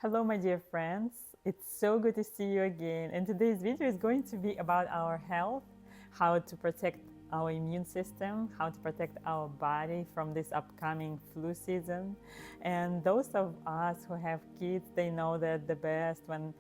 Hello, my dear friends. It's so good to see you again. And today's video is going to be about our health, how to protect our immune system, how to protect our body from this upcoming flu season. And those of us who have kids, they know that the best when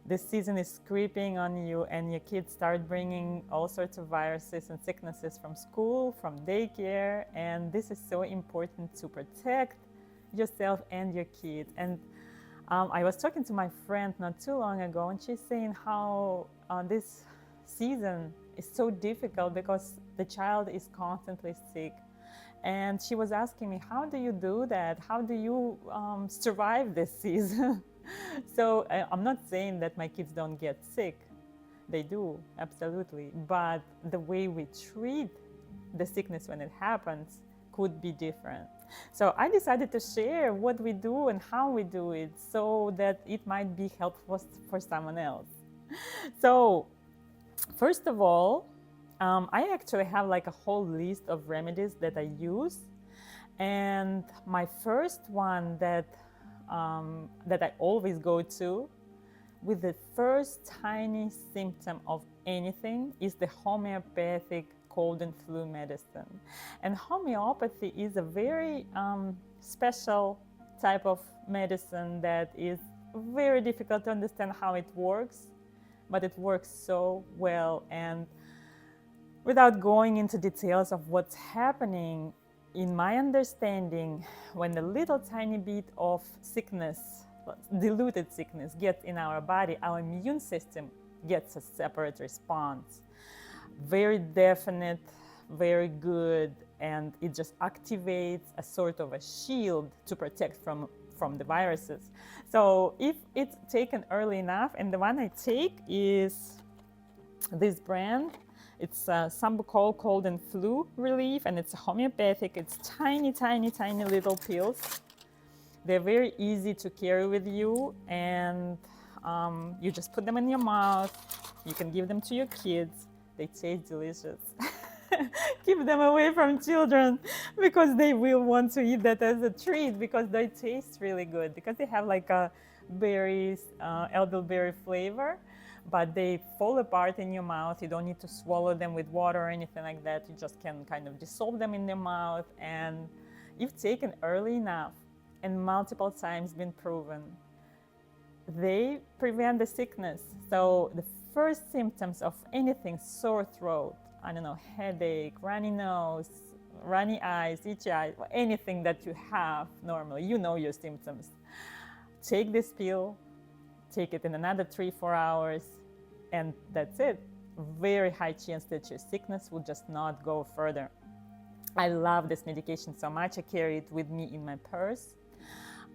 this season is creeping on you and your kids start bringing all sorts of viruses and sicknesses from school, from daycare. And this is so important to protect yourself and your kids. And I was talking to my friend not too long ago, and she's saying how this season is so difficult because the child is constantly sick. And she was asking me, how do you do that? How do you survive this season? So I'm not saying that my kids don't get sick. They do, absolutely. But the way we treat the sickness when it happens could be different. So I decided to share what we do and how we do it so that it might be helpful for someone else. So first of all, I actually have like a whole list of remedies that I use. And my first one that I always go to with the first tiny symptom of anything is the homeopathic cold and flu medicine. And homeopathy is a very special type of medicine that is very difficult to understand how it works, but it works so well. And without going into details of what's happening, in my understanding, when a little tiny bit of sickness, diluted sickness, gets in our body, our immune system gets a separate response. Very definite, very good, and it just activates a sort of a shield to protect from the viruses. So if it's taken early enough, and the one I take is this brand, it's Sambucol cold and flu relief, and it's homeopathic. It's tiny, tiny, tiny little pills. They're very easy to carry with you, and you just put them in your mouth. You can give them to your kids. They taste delicious. Keep them away from children because they will want to eat that as a treat because they taste really good, because they have like a berries, elderberry flavor, but they fall apart in your mouth. You don't need to swallow them with water or anything like that. You just can kind of dissolve them in your mouth, and if taken early enough and multiple times been proven, they prevent the sickness. So the first symptoms of anything, sore throat, I don't know, headache, runny nose, runny eyes, itchy eyes, anything that you have normally, you know your symptoms. Take this pill, take it in another 3-4 hours, and that's it. Very high chance that your sickness will just not go further. I love this medication so much. I carry it with me in my purse.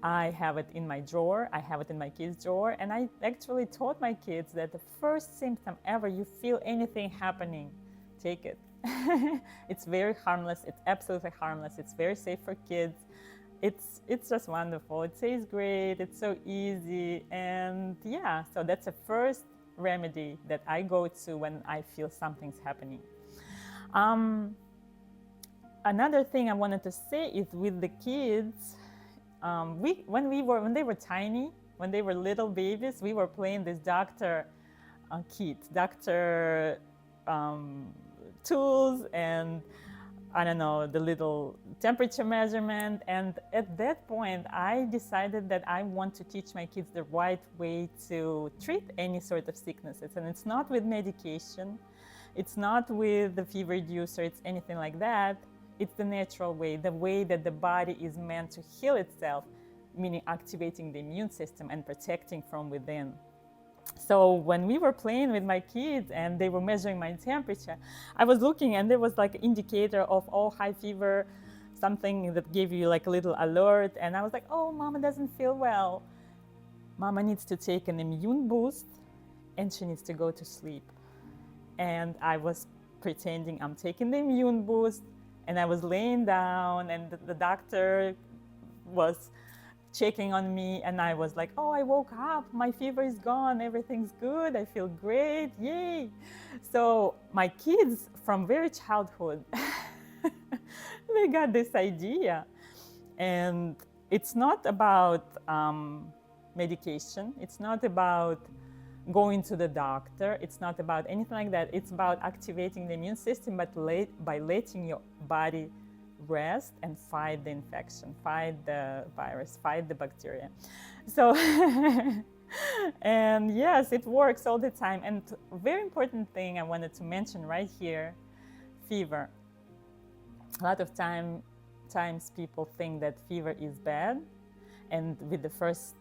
I have it in my drawer. I have it in my kids' drawer. And I actually taught my kids that the first symptom ever you feel anything happening, take it. It's very harmless. It's absolutely harmless. It's very safe for kids. It's just wonderful. It tastes great. It's so easy. And yeah, so that's the first remedy that I go to when I feel something's happening. Another thing I wanted to say is with the kids, when they were tiny, when they were little babies, we were playing this doctor kit, doctor tools, and I don't know, the little temperature measurement. And at that point, I decided that I want to teach my kids the right way to treat any sort of sicknesses. And it's not with medication, it's not with the fever reducer, it's anything like that. It's the natural way, the way that the body is meant to heal itself, meaning activating the immune system and protecting from within. So when we were playing with my kids and they were measuring my temperature, I was looking and there was like an indicator of, oh, high fever, something that gave you like a little alert. And I was like, oh, Mama doesn't feel well. Mama needs to take an immune boost and she needs to go to sleep. And I was pretending I'm taking the immune boost, and I was laying down, and the doctor was checking on me, and I was like, oh, I woke up, my fever is gone, everything's good, I feel great, yay. So my kids from very childhood, they got this idea. And it's not about medication. It's not about going to the doctor. It's not about anything like that. It's about activating the immune system, but by letting your body rest and fight the infection, fight the virus, fight the bacteria. So, and yes, it works all the time. And a very important thing I wanted to mention right here, fever. A lot of times people think that fever is bad, and with the first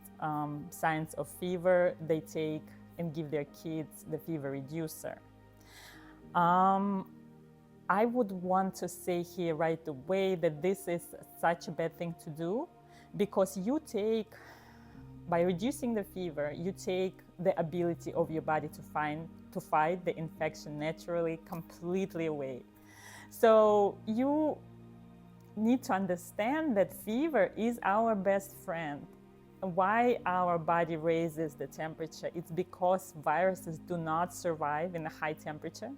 signs of fever, they take and give their kids the fever reducer. I would want to say here right away that this is such a bad thing to do, because by reducing the fever, you take the ability of your body to fight the infection naturally completely away. So you need to understand that fever is our best friend. Why our body raises the temperature? It's because viruses do not survive in a high temperature.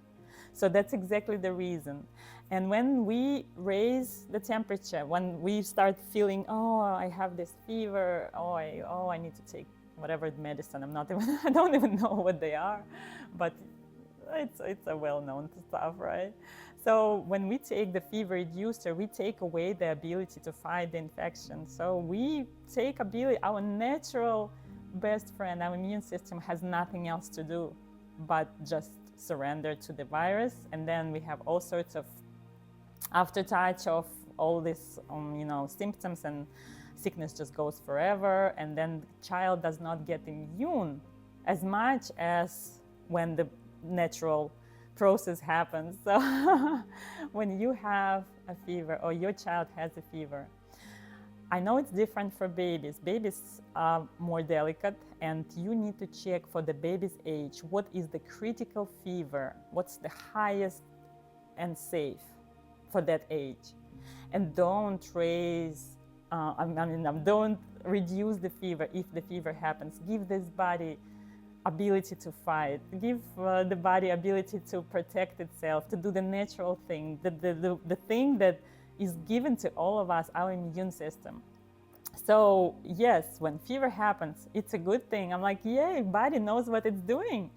So that's exactly the reason. And when we raise the temperature, when we start feeling, oh, I have this fever, I need to take whatever medicine, I don't even know what they are, but it's a well-known stuff, right? So when we take the fever reducer, we take away the ability to fight the infection. So we take our natural best friend, our immune system has nothing else to do but just surrender to the virus. And then we have all sorts of aftertouch of all these symptoms, and sickness just goes forever. And then the child does not get immune as much as when the natural process happens. So when you have a fever or your child has a fever, I know it's different for babies. Babies are more delicate, and you need to check for the baby's age. What is the critical fever? What's the highest and safe for that age? And don't don't reduce the fever if the fever happens. Give this body ability to fight. Give the body ability to protect itself, to do the natural thing, the thing that is given to all of us, our immune system. So yes, when fever happens, it's a good thing. I'm like, yay, body knows what it's doing.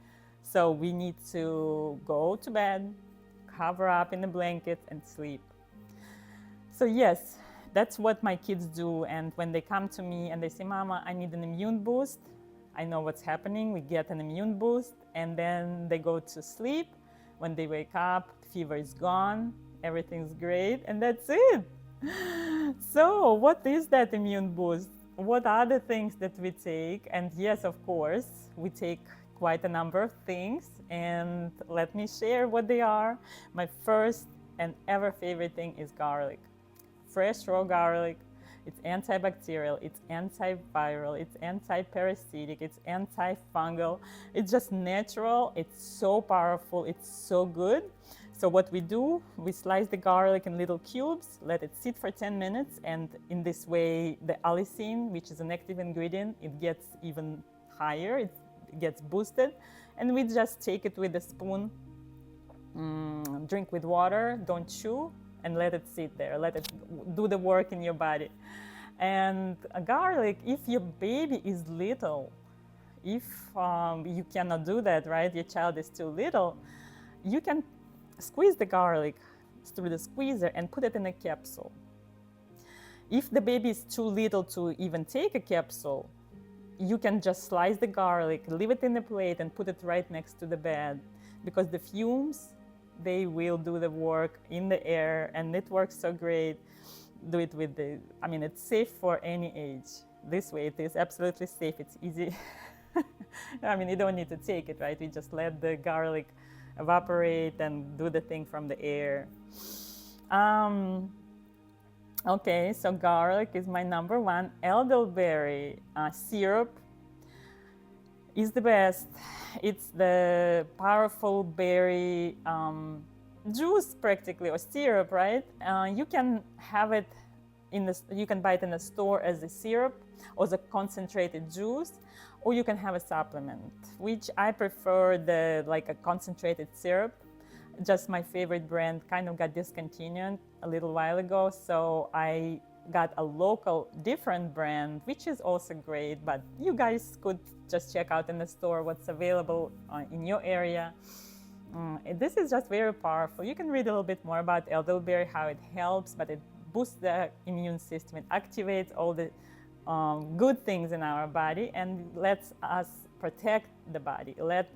So we need to go to bed, cover up in a blanket, and sleep. So yes, that's what my kids do. And when they come to me and they say, Mama, I need an immune boost, I know what's happening. We get an immune boost, and then they go to sleep. When they wake up, fever is gone, everything's great, and that's it. So what is that immune boost? What are the things that we take? And yes, of course, we take quite a number of things, and let me share what they are. My first and ever favorite thing is garlic. Fresh raw garlic. It's antibacterial, it's antiviral, it's anti-parasitic, it's antifungal. It's just natural, it's so powerful, it's so good. So what we do, we slice the garlic in little cubes, let it sit for 10 minutes, and in this way, the allicin, which is an active ingredient, it gets even higher, it gets boosted, and we just take it with a spoon, drink with water, don't chew, and let it sit there, let it do the work in your body. And garlic, if your baby is little, if you cannot do that, right, your child is too little, you can squeeze the garlic through the squeezer and put it in a capsule. If the baby is too little to even take a capsule, you can just slice the garlic, leave it in a plate, and put it right next to the bed, because the fumes, they will do the work in the air, and it works so great. Do it with it's safe for any age. This way it is absolutely safe, it's easy. You don't need to take it, right? We just let the garlic evaporate and do the thing from the air. Okay, so garlic is my number one. Elderberry syrup is the best. It's the powerful berry juice practically, or syrup, right? You can have it you can buy it in the store as a syrup or as a concentrated juice, or you can have a supplement, which I prefer a concentrated syrup. Just my favorite brand kind of got discontinued a little while ago, so I got a local different brand, which is also great, but you guys could just check out in the store what's available in your area. This is just very powerful. You can read a little bit more about elderberry, how it helps, but it boosts the immune system. It activates all the good things in our body and lets us protect the body, let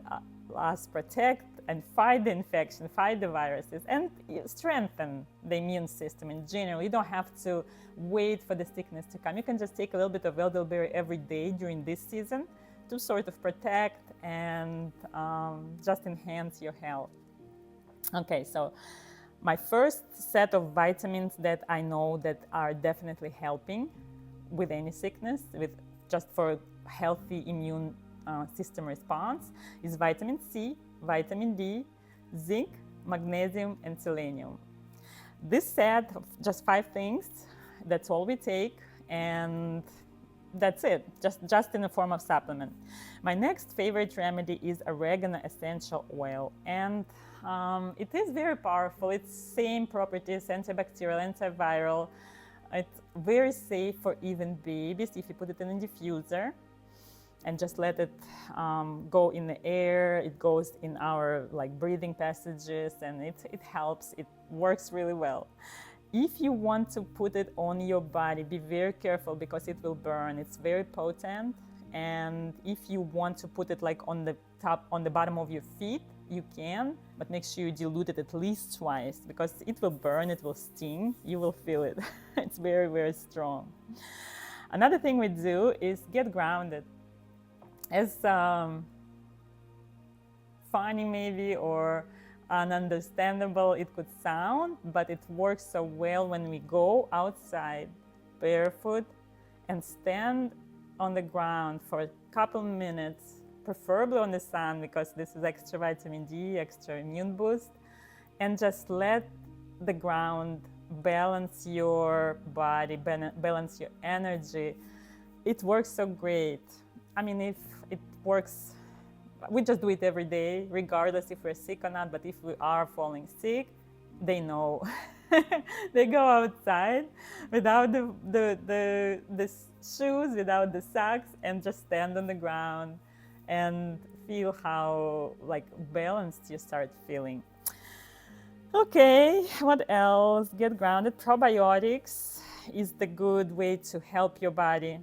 us protect and fight the infection, fight the viruses, and strengthen the immune system in general. You don't have to wait for the sickness to come. You can just take a little bit of elderberry every day during this season to sort of protect and just enhance your health. Okay, so my first set of vitamins that I know that are definitely helping with any sickness, with just for healthy immune system response, is vitamin C, vitamin D, zinc, magnesium, and selenium. This set of just 5 things, that's all we take, and that's it, just in the form of supplement. My next favorite remedy is oregano essential oil, and it is very powerful. It's same properties, antibacterial, antiviral. It's very safe for even babies if you put it in a diffuser and just let it go in the air. It goes in our breathing passages, and it helps. It works really well. If you want to put it on your body, be very careful because it will burn. It's very potent. And if you want to put it on the bottom of your feet, you can, but make sure you dilute it at least twice because it will burn, it will sting, you will feel it. It's very, very strong. Another thing we do is get grounded. As funny maybe or ununderstandable it could sound, but it works so well when we go outside barefoot and stand on the ground for a couple minutes, preferably on the sun because this is extra vitamin D, extra immune boost, and just let the ground balance your body, balance your energy. It works so great. I mean, if it works, we just do it every day, regardless if we're sick or not, but if we are falling sick, they know. They go outside without the shoes, without the socks, and just stand on the ground and feel how balanced you start feeling. Okay, what else? Get grounded. Probiotics is the good way to help your body.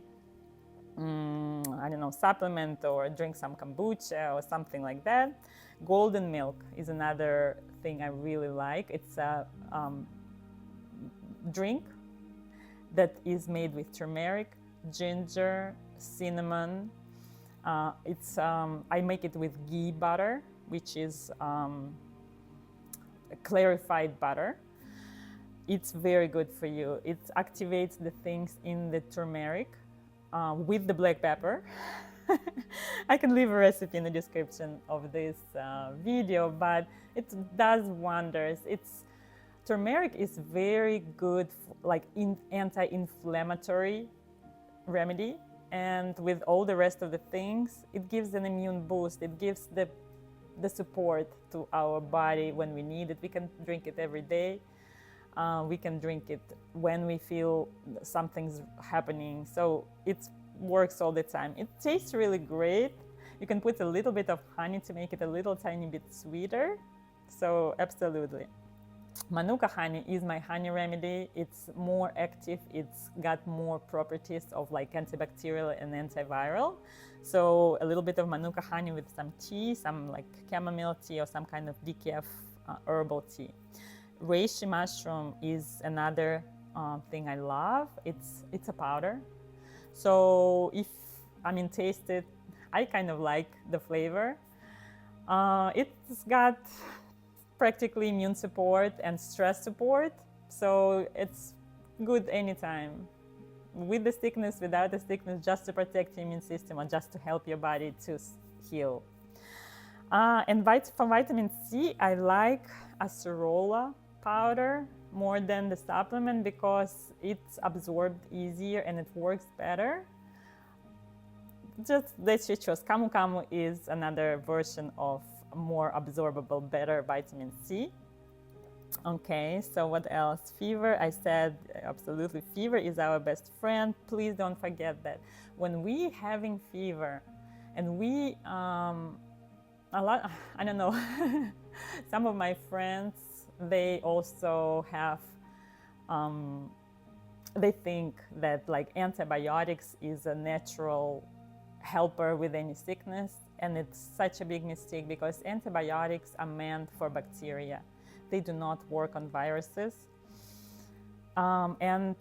I don't know, supplement or drink some kombucha or something like that. Golden milk is another thing I really like. It's a drink that is made with turmeric, ginger, cinnamon. I make it with ghee butter, which is clarified butter. It's very good for you. It activates the things in the turmeric with the black pepper. I can leave a recipe in the description of this video, but it does wonders. Turmeric is very good, anti-inflammatory remedy, and with all the rest of the things, it gives an immune boost. It gives the support to our body when we need it. We can drink it every day. We can drink it when we feel something's happening. So it works all the time. It tastes really great. You can put a little bit of honey to make it a little tiny bit sweeter. So absolutely. Manuka honey is my honey remedy. It's more active. It's got more properties of antibacterial and antiviral. So a little bit of Manuka honey with some tea, some chamomile tea or some kind of decaf herbal tea. Reishi mushroom is another thing I love. It's a powder. So taste it. I kind of like the flavor. It's got practically immune support and stress support. So it's good anytime. With the sickness, without the sickness, just to protect the immune system or just to help your body to heal. And for vitamin C, I like acerola powder more than the supplement because it's absorbed easier and it works better. Just let's choose. Camu Camu is another version of more absorbable, better vitamin C. Okay, so what else? Fever, I said absolutely, fever is our best friend. Please don't forget that. When we having fever and we, a lot, I don't know, some of my friends, they also have, they think that like antibiotics is a natural helper with any sickness, and it's such a big mistake because antibiotics are meant for bacteria. They do not work on viruses. And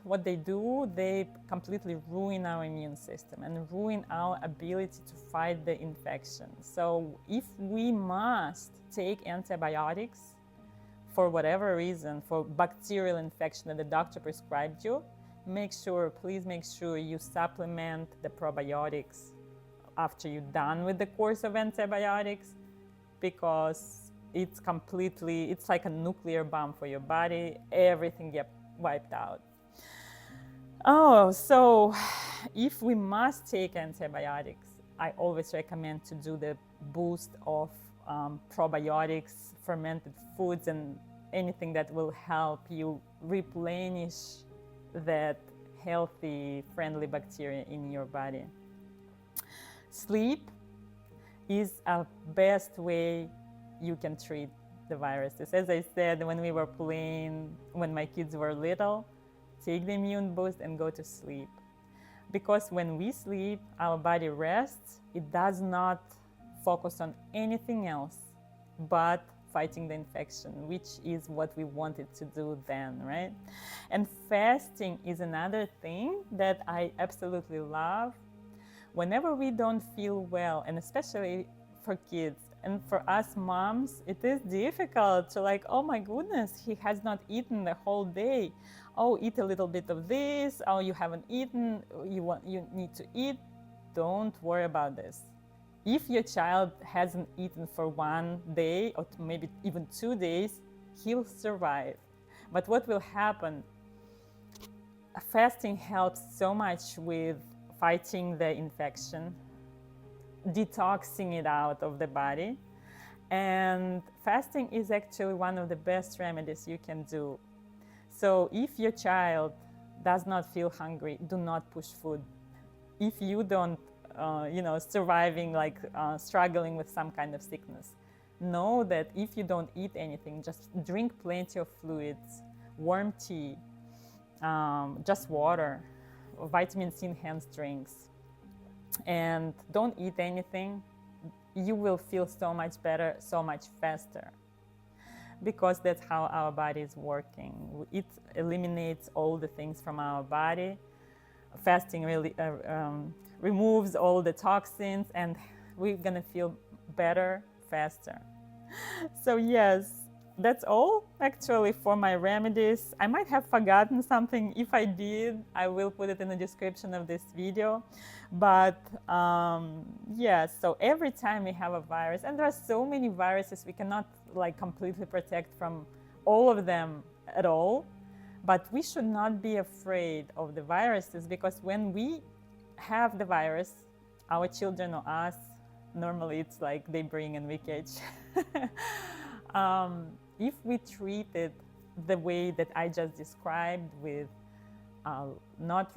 what they do, they completely ruin our immune system and ruin our ability to fight the infection. So if we must take antibiotics for whatever reason, for bacterial infection that the doctor prescribed you, please make sure you supplement the probiotics after you're done with the course of antibiotics, because it's like a nuclear bomb for your body. Everything gets wiped out. Oh, so if we must take antibiotics, I always recommend to do the boost of probiotics, fermented foods, and anything that will help you replenish that healthy, friendly bacteria in your body. Sleep is a best way you can treat the viruses. As I said, when we were playing, when my kids were little, take the immune boost and go to sleep. Because when we sleep, our body rests. It does not focus on anything else but fighting the infection, which is what we wanted to do then, right? And fasting is another thing that I absolutely love. Whenever we don't feel well, and especially for kids, and for us moms, it is difficult to like, oh my goodness, he has not eaten the whole day. Oh, eat a little bit of this. Oh, you haven't eaten. You need to eat. Don't worry about this. If your child hasn't eaten for 1 day or maybe even 2 days, he'll survive. But what will happen? Fasting helps so much with fighting the infection, detoxing it out of the body. And fasting is actually one of the best remedies you can do. So if your child does not feel hungry, do not push food. If you don't, surviving, like struggling with some kind of sickness, know that if you don't eat anything, just drink plenty of fluids, warm tea, just water, vitamin C enhanced drinks, and don't eat anything. You will feel so much better, so much faster, because that's how our body is working. It eliminates all the things from our body. Fasting really removes all the toxins, and we're gonna feel better faster. So yes, that's all actually for my remedies. I might have forgotten something. If I did, I will put it in the description of this video. But yes, so every time we have a virus, and there are so many viruses, we cannot like completely protect from all of them at all. But we should not be afraid of the viruses, because when we have the virus, our children or us, normally it's like they bring and we catch. If we treat it the way that I just described, with not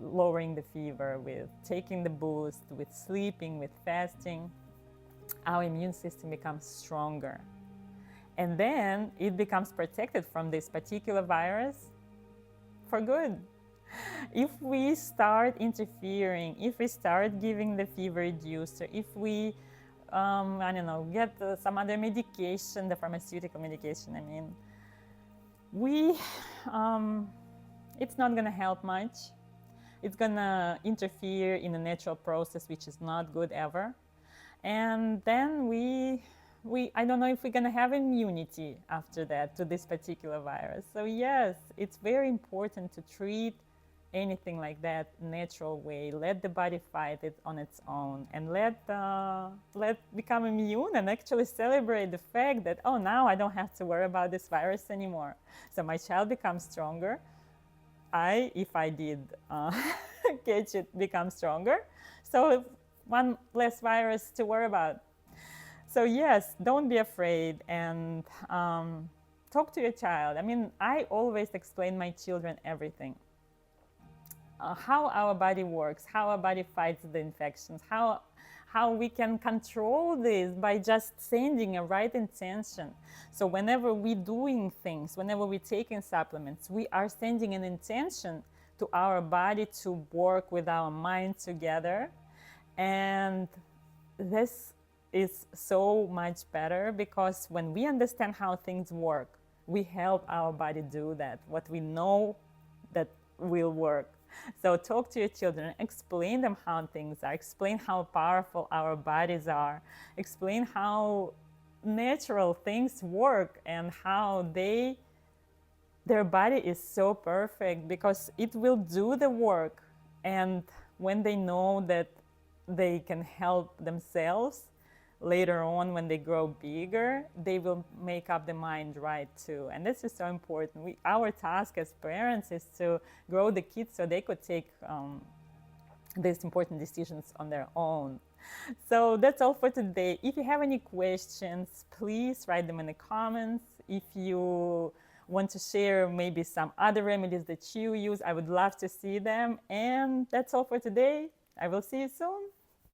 lowering the fever, with taking the boost, with sleeping, with fasting, our immune system becomes stronger. And then it becomes protected from this particular virus for good. If we start interfering, if we start giving the fever reducer, if we get some other medication, the pharmaceutical medication, it's not gonna help much. It's gonna interfere in the natural process, which is not good ever. And then I don't know if we're gonna have immunity after that to this particular virus. So yes, it's very important to treat anything like that natural way. Let the body fight it on its own, and let become immune, and actually celebrate the fact that, oh, now I don't have to worry about this virus anymore. So my child becomes stronger. If I did catch it, become stronger. So one less virus to worry about. So yes, don't be afraid, and talk to your child. I mean, I always explain my children everything. How our body works, how our body fights the infections, how we can control this by just sending a right intention. So whenever we're doing things, whenever we're taking supplements, we are sending an intention to our body to work with our mind together. And this is so much better, because when we understand how things work, we help our body do that, what we know that will work. So talk to your children, explain them how things are, explain how powerful our bodies are, explain how natural things work and how their body is so perfect, because it will do the work. And when they know that they can help themselves later on, when they grow bigger, they will make up the mind right too. And this is so important. Our task as parents is to grow the kids so they could take these important decisions on their own. So that's all for today. If you have any questions, please write them in the comments. If you want to share maybe some other remedies that you use, I would love to see them. And that's all for today. I will see you soon.